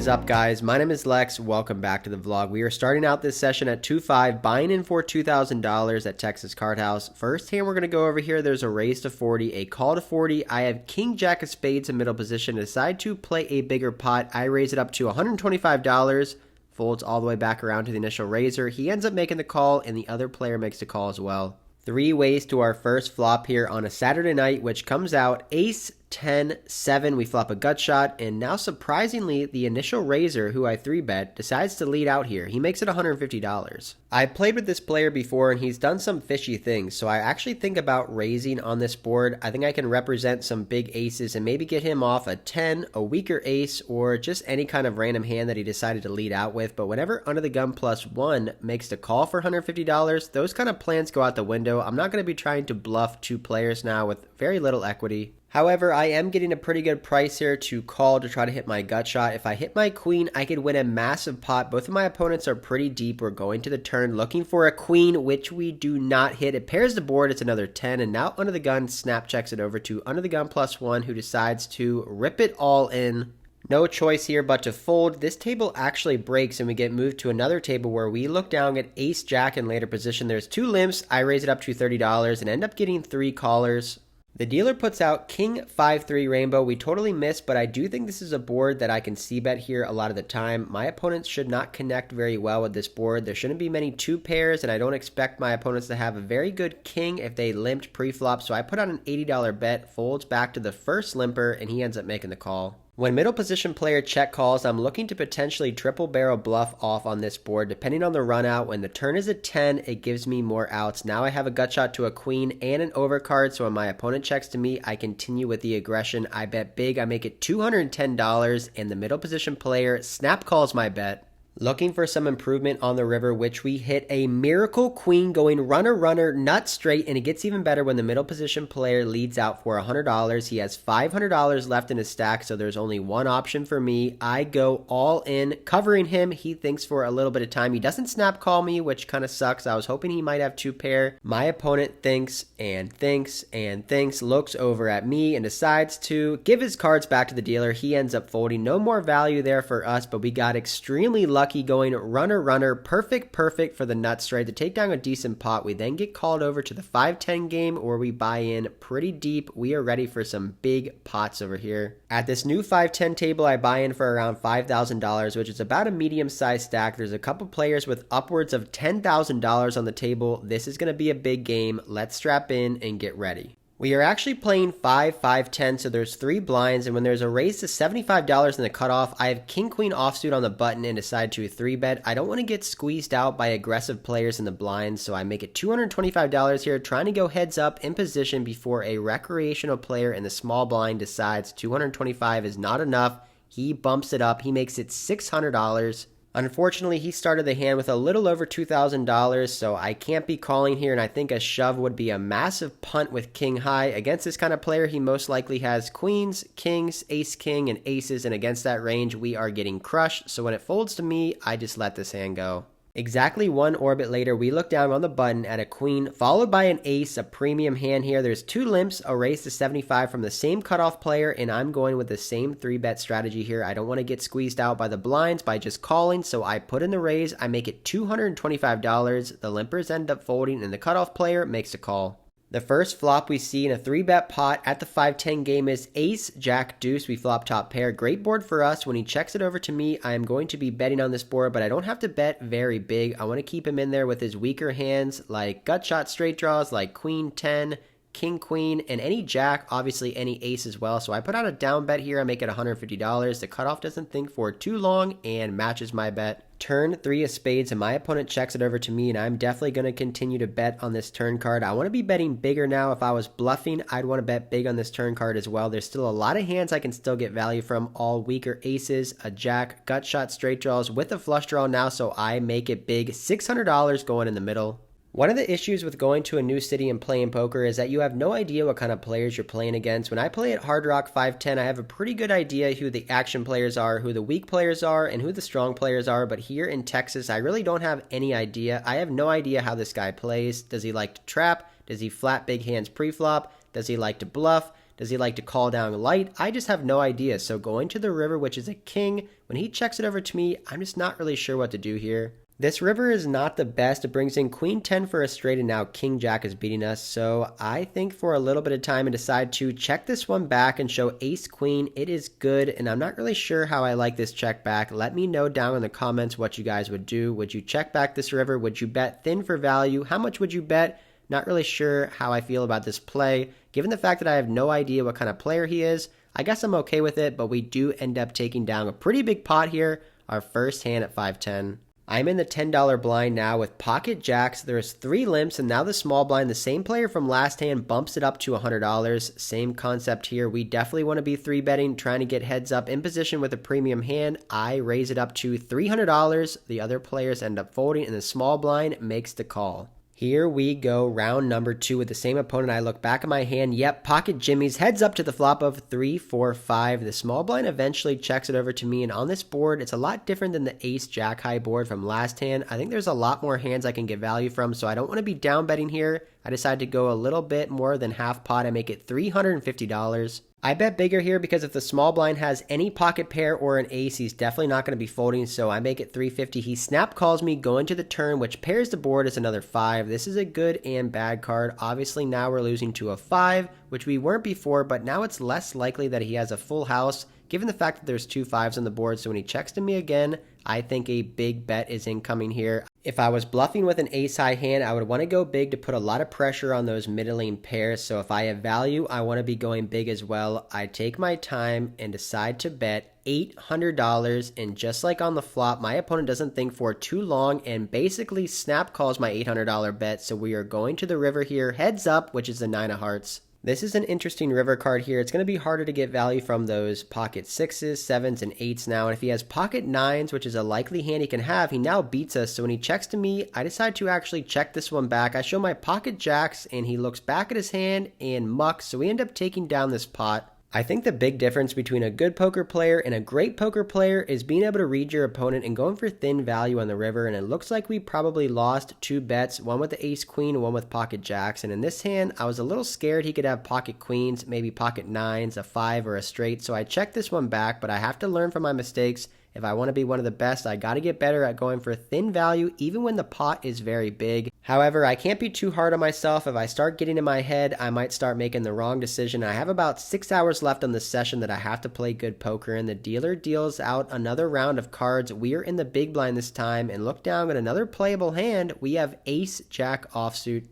is up, guys? My name is Lex. Welcome back to the vlog. We are starting out this session at 2.5, buying in for $2,000 at Texas Card House. First hand, we're going to go over here. There's a raise to 40, a call to 40. I have King Jack of Spades in middle position. Decide to play a bigger pot. I raise it up to $125. Folds all the way back around to the initial raiser. He ends up making the call, and the other player makes the call as well. 3 ways to our first flop here on a Saturday night, which comes out ace, 10, 7. We flop a gut shot, and now surprisingly, the initial raiser, who I 3-bet, decides to lead out here. He makes it $150. I played with this player before, and he's done some fishy things, so I actually think about raising on this board. I think I can represent some big aces and maybe get him off a 10, a weaker ace, or just any kind of random hand that he decided to lead out with. But whenever Under the Gun +1 makes the call for $150, those kind of plans go out the window. I'm not going to be trying to bluff 2 players now with very little equity. However, I am getting a pretty good price here to call to try to hit my gut shot. If I hit my queen, I could win a massive pot. Both of my opponents are pretty deep. We're going to the turn looking for a queen, which we do not hit. It pairs the board. It's another 10, and now Under the Gun snap checks it over to Under the Gun +1, who decides to rip it all in. No choice here but to fold. This table actually breaks, and we get moved to another table where we look down at ace jack in later position. There's 2 limps. I raise it up to $30 and end up getting 3 callers. The dealer puts out King 5-3 Rainbow. We totally missed, but I do think this is a board that I can c-bet here a lot of the time. My opponents should not connect very well with this board. There shouldn't be many 2 pairs, and I don't expect my opponents to have a very good king if they limped pre-flop. So I put on an $80 bet, folds back to the first limper, and he ends up making the call. When middle position player check calls, I'm looking to potentially triple barrel bluff off on this board. Depending on the run out, when the turn is a 10, it gives me more outs. Now I have a gut shot to a queen and an overcard, so when my opponent checks to me, I continue with the aggression. I bet big, I make it $210, and the middle position player snap calls my bet. Looking for some improvement on the river, which we hit a miracle queen going runner, nut straight, and it gets even better when the middle position player leads out for $100. He has $500 left in his stack, so there's only one option for me. I go all in, covering him. He thinks for a little bit of time. He doesn't snap call me, which kind of sucks. I was hoping he might have 2 pair. My opponent thinks and thinks and thinks, looks over at me, and decides to give his cards back to the dealer. He ends up folding. No more value there for us, but we got extremely lucky going runner, perfect for the nut straight to take down a decent pot. We then get called over to the 5-10 game where we buy in pretty deep. We are ready for some big pots over here. At this new 5-10 table, I buy in for around $5,000, which is about a medium-sized stack. There's a couple players with upwards of $10,000 on the table. This is going to be a big game. Let's strap in and get ready. We are actually playing 5-5-10, so there's 3 blinds, and when there's a raise to $75 in the cutoff, I have king-queen offsuit on the button and decide to 3-bet. I don't want to get squeezed out by aggressive players in the blinds, so I make it $225 here, trying to go heads up in position before a recreational player in the small blind decides $225 is not enough. He bumps it up. He makes it $600. Unfortunately, he started the hand with a little over $2,000, so I can't be calling here, and I think a shove would be a massive punt with king high. Against this kind of player, he most likely has queens, kings, ace king, and aces, and against that range, we are getting crushed. So when it folds to me, I just let this hand go. Exactly 1 orbit later, we look down on the button at a queen, followed by an ace, a premium hand here. There's 2 limps, a raise to 75 from the same cutoff player, and I'm going with the same 3-bet strategy here. I don't want to get squeezed out by the blinds by just calling, so I put in the raise. I make it $225. The limpers end up folding, and the cutoff player makes a call. The first flop we see in a 3-bet pot at the 5-10 game is ace, jack, deuce. We flop top pair. Great board for us. When he checks it over to me, I am going to be betting on this board, but I don't have to bet very big. I want to keep him in there with his weaker hands like gut shot straight draws like queen 10, king queen, and any jack, obviously any ace as well. So I put out a down bet here. I make it $150. The cutoff doesn't think for too long and matches my bet. Turn 3 of spades, and my opponent checks it over to me, and I'm definitely going to continue to bet on this turn card. I want to be betting bigger now. If I was bluffing, I'd want to bet big on this turn card as well. There's still a lot of hands I can still get value from, all weaker aces, a jack, gut shot straight draws with a flush draw now, so I make it big. $600 going in the middle. One of the issues with going to a new city and playing poker is that you have no idea what kind of players you're playing against. When I play at Hard Rock 510, I have a pretty good idea who the action players are, who the weak players are, and who the strong players are. But here in Texas, I really don't have any idea. I have no idea how this guy plays. Does he like to trap? Does he flat big hands pre-flop? Does he like to bluff? Does he like to call down light? I just have no idea. So going to the river, which is a king, when he checks it over to me, I'm just not really sure what to do here. This river is not the best. It brings in queen 10 for a straight, and now king jack is beating us. So I think for a little bit of time and decide to check this one back and show ace queen. It is good, and I'm not really sure how I like this check back. Let me know down in the comments what you guys would do. Would you check back this river? Would you bet thin for value? How much would you bet? Not really sure how I feel about this play. Given the fact that I have no idea what kind of player he is, I guess I'm okay with it, but we do end up taking down a pretty big pot here, our first hand at 5-10. I'm in the $10 blind now with pocket jacks. There's 3 limps, and now the small blind, the same player from last hand, bumps it up to $100. Same concept here. We definitely want to be 3-betting, trying to get heads up in position with a premium hand. I raise it up to $300. The other players end up folding, and the small blind makes the call. Here we go, round number 2 with the same opponent. I look back at my hand. Yep, pocket jimmies, heads up to the flop of 3, 4, 5. The small blind eventually checks it over to me, and on this board, it's a lot different than the ace jack high board from last hand. I think there's a lot more hands I can get value from, so I don't want to be down betting here. I decide to go a little bit more than half pot. I make it $350. I bet bigger here because if the small blind has any pocket pair or an ace, he's definitely not going to be folding, so I make it $350. He snap calls me going to the turn, which pairs the board as another 5. This is a good and bad card. Obviously now we're losing to a 5, which we weren't before, but now it's less likely that he has a full house given the fact that there's 2 5s on the board. So when he checks to me again, I think a big bet is incoming here. If I was bluffing with an ace high hand, I would want to go big to put a lot of pressure on those middling pairs. So if I have value, I want to be going big as well. I take my time and decide to bet $800, and just like on the flop, my opponent doesn't think for too long and basically snap calls my $800 bet. So we are going to the river here, heads up, which is the 9 of hearts. This is an interesting river card here. It's going to be harder to get value from those pocket 6s, 7s, and 8s now. And if he has pocket 9s, which is a likely hand he can have, he now beats us. So when he checks to me, I decide to actually check this one back. I show my pocket jacks, and he looks back at his hand and mucks. So we end up taking down this pot. I think the big difference between a good poker player and a great poker player is being able to read your opponent and going for thin value on the river, and it looks like we probably lost 2 bets, one with the ace queen and one with pocket jacks. And in this hand, I was a little scared he could have pocket queens, maybe pocket 9s, a 5, or a straight, so I checked this one back, but I have to learn from my mistakes. If I want to be one of the best, I got to get better at going for thin value even when the pot is very big. However, I can't be too hard on myself. If I start getting in my head, I might start making the wrong decision. I have about 6 hours left on the session that I have to play good poker in. The dealer deals out another round of cards. We are in the big blind this time, and look down at another playable hand. We have ace jack offsuit.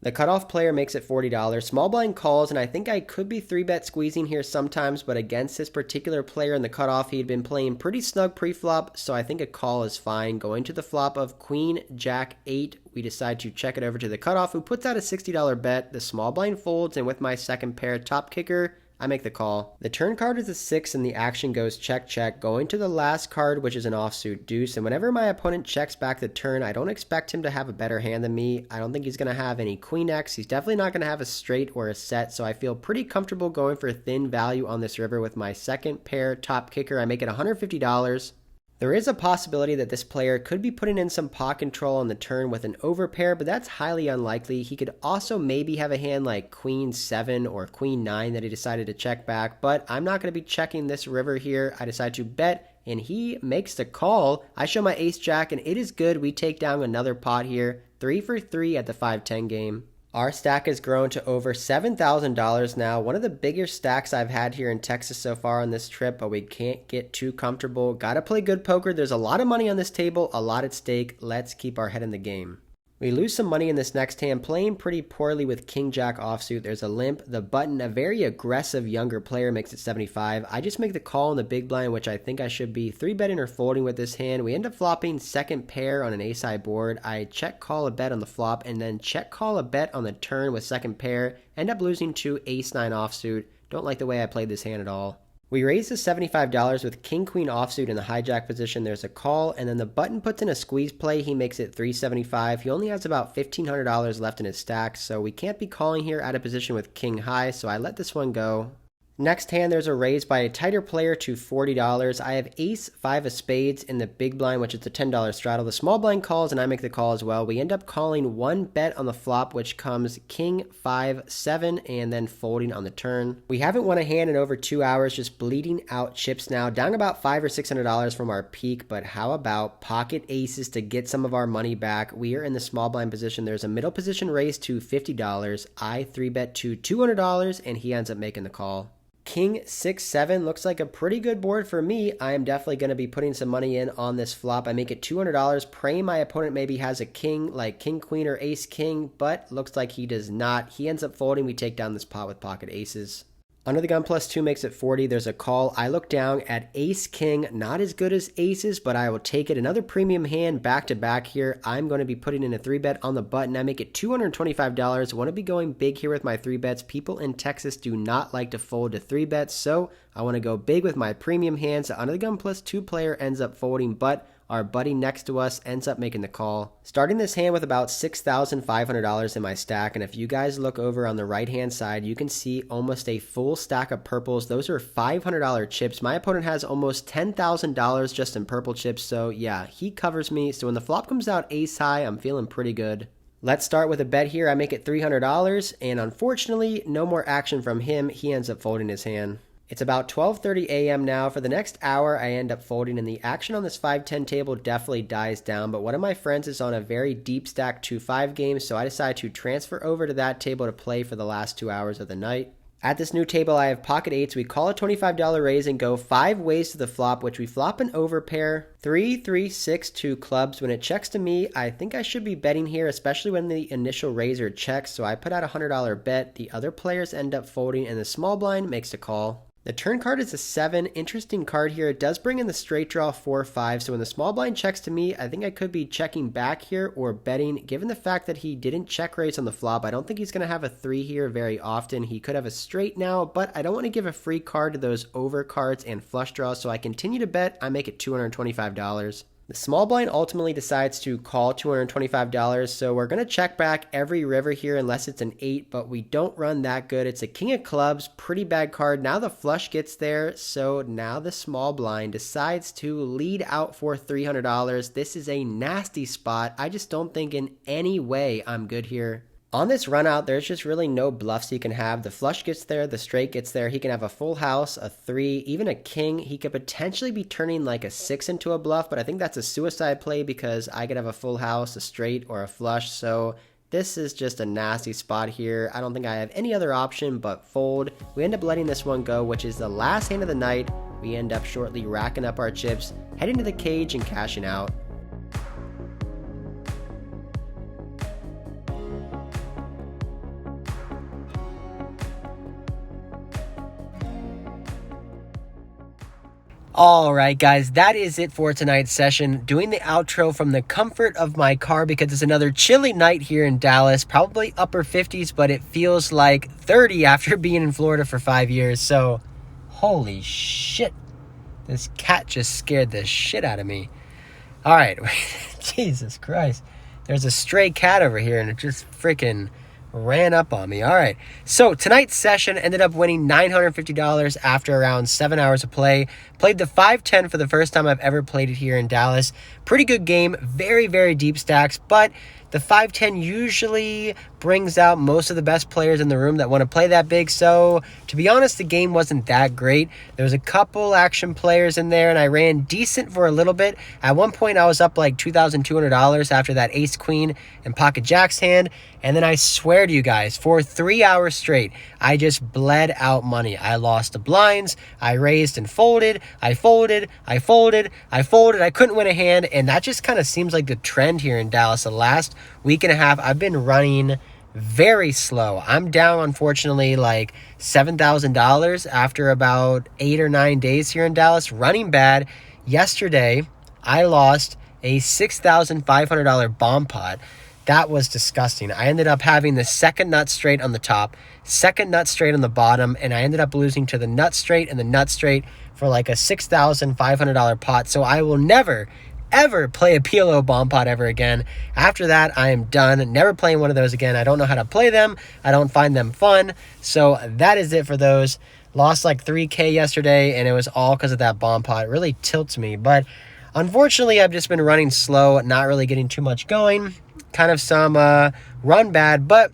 The cutoff player makes it $40. Small blind calls, and I think I could be 3-bet squeezing here sometimes, but against this particular player in the cutoff, he had been playing pretty snug pre-flop, so I think a call is fine. Going to the flop of queen jack 8, we decide to check it over to the cutoff, who puts out a $60 bet. The small blind folds, and with my second pair top kicker, I make the call. The turn card is a 6, and the action goes check, check, going to the last card, which is an offsuit deuce. And whenever my opponent checks back the turn, I don't expect him to have a better hand than me. I don't think he's going to have any queen X. He's definitely not going to have a straight or a set, so I feel pretty comfortable going for thin value on this river with my second pair top kicker. I make it $150. There is a possibility that this player could be putting in some pot control on the turn with an overpair, but that's highly unlikely. He could also maybe have a hand like queen 7 or queen 9 that he decided to check back, but I'm not going to be checking this river here. I decide to bet, and he makes the call. I show my ace jack, and it is good. We take down another pot here, 3 for 3 at the 5-10 game. Our stack has grown to over $7,000 now, one of the bigger stacks I've had here in Texas so far on this trip, but we can't get too comfortable. Gotta play good poker. There's a lot of money on this table, a lot at stake. Let's keep our head in the game. We lose some money in this next hand, playing pretty poorly with king jack offsuit. There's a limp, the button, a very aggressive younger player makes it 75. I just make the call in the big blind, which I think I should be 3-betting or folding with this hand. We end up flopping second pair on an ace high board. I check call a bet on the flop and then check call a bet on the turn with second pair. End up losing to ace 9 offsuit. Don't like the way I played this hand at all. We raise to $75 with king-queen offsuit in the hijack position. There's a call, and then the button puts in a squeeze play. He makes it $375. He only has about $1,500 left in his stack, so we can't be calling here out of position with king high, so I let this one go. Next hand, there's a raise by a tighter player to $40. I have ace 5 of spades in the big blind, which is the $10 straddle. The small blind calls, and I make the call as well. We end up calling one bet on the flop, which comes king 5 7, and then folding on the turn. We haven't won a hand in over 2 hours, just bleeding out chips now, down about $500 or $600 from our peak. But how about pocket aces to get some of our money back? We are in the small blind position. There's a middle position raise to $50. I 3-bet to $200, and he ends up making the call. King 6 7 looks like a pretty good board for me. I am definitely going to be putting some money in on this flop. I make it $200, praying my opponent maybe has a king like king queen or ace king, but looks like he does not. He ends up folding. We take down this pot with pocket aces. Under the gun +2 makes it 40. There's a call. I look down at ace king, not as good as aces, but I will take it. Another premium hand back to back here. I'm going to be putting in a 3-bet on the button. I make it $225. Want to be going big here with my 3-bets. People in Texas do not like to fold to 3-bets, so I want to go big with my premium hands. The under the gun +2 player ends up folding, but our buddy next to us ends up making the call. Starting this hand with about $6,500 in my stack, and if you guys look over on the right-hand side, you can see almost a full stack of purples. Those are $500 chips. My opponent has almost $10,000 just in purple chips, so yeah, he covers me. So when the flop comes out ace high, I'm feeling pretty good. Let's start with a bet here. I make it $300, and unfortunately, no more action from him. He ends up folding his hand. It's about 12:30 a.m. now. For the next hour, I end up folding, and the action on this 5-10 table definitely dies down, but one of my friends is on a very deep stack 2-5 game, so I decide to transfer over to that table to play for the last 2 hours of the night. At this new table, I have pocket eights. We call a $25 raise and go 5 ways to the flop, which we flop an overpair. 3, 3, 6, 2 clubs. When it checks to me, I think I should be betting here, especially when the initial raiser checks, so I put out a $100 bet. The other players end up folding, and the small blind makes a call. The turn card is a 7. Interesting card here. It does bring in the straight draw 4-5. So when the small blind checks to me, I think I could be checking back here or betting. Given the fact that he didn't check raise on the flop, I don't think he's going to have a 3 here very often. He could have a straight now, but I don't want to give a free card to those over cards and flush draws. So I continue to bet. I make it $225. The small blind ultimately decides to call $225, so we're going to check back every river here unless it's an 8, but we don't run that good. It's a king of clubs, pretty bad card. Now the flush gets there, so now the small blind decides to lead out for $300. This is a nasty spot. I just don't think in any way I'm good here. On this run out, there's just really no bluffs he can have. The flush gets there, the straight gets there. He can have a full house, a 3, even a king. He could potentially be turning like a 6 into a bluff, but I think that's a suicide play because I could have a full house, a straight, or a flush. So this is just a nasty spot here. I don't think I have any other option but fold. We end up letting this one go, which is the last hand of the night. We end up shortly racking up our chips, heading to the cage and cashing out. All right, guys, that is it for tonight's session. Doing the outro from the comfort of my car because it's another chilly night here in Dallas, probably upper 50s, but it feels like 30 after being in Florida for 5 years. So, holy shit, this cat just scared the shit out of me. All right, Jesus Christ. There's a stray cat over here and it just freaking ran up on me. All right, so tonight's session ended up winning $950 after around 7 hours of play. Played the 5-10 for the first time I've ever played it here in Dallas. Pretty good game, very, very deep stacks, but the 5-10 usually brings out most of the best players in the room that want to play that big. So to be honest, the game wasn't that great. There was a couple action players in there and I ran decent for a little bit. At one point I was up like $2,200 after that ace queen and pocket jacks hand. And then I swear to you guys, for 3 hours straight, I just bled out money. I lost the blinds. I raised and folded. I folded. I folded. I folded. I couldn't win a hand. And that just kind of seems like the trend here in Dallas. The last week and a half, I've been running very slow. I'm down, unfortunately, like $7,000 after about 8 or 9 days here in Dallas. Running bad. Yesterday, I lost a $6,500 bomb pot. That was disgusting. I ended up having the second nut straight on the top, second nut straight on the bottom, and I ended up losing to the nut straight and the nut straight for like a $6,500 pot. So I will never, ever play a PLO bomb pot ever again. After that, I am done. Never playing one of those again. I don't know how to play them. I don't find them fun. So that is it for those. Lost like 3K yesterday, and it was all because of that bomb pot. It really tilts me, but unfortunately, I've just been running slow, not really getting too much going. Kind of some run bad, but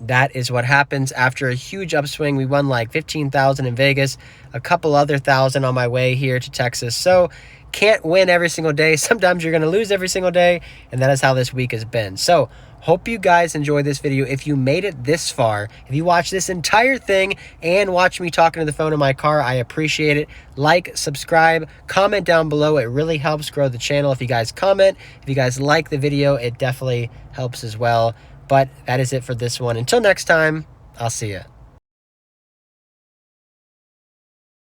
that is what happens after a huge upswing. We won like 15,000 in Vegas, a couple other thousand on my way here to Texas. So can't win every single day. Sometimes you're going to lose every single day, and that is how this week has been. So hope you guys enjoyed this video. If you made it this far, if you watched this entire thing and watched me talking to the phone in my car, I appreciate it. Like, subscribe, comment down below. It really helps grow the channel. If you guys comment, if you guys like the video, it definitely helps as well. But that is it for this one. Until next time, I'll see ya.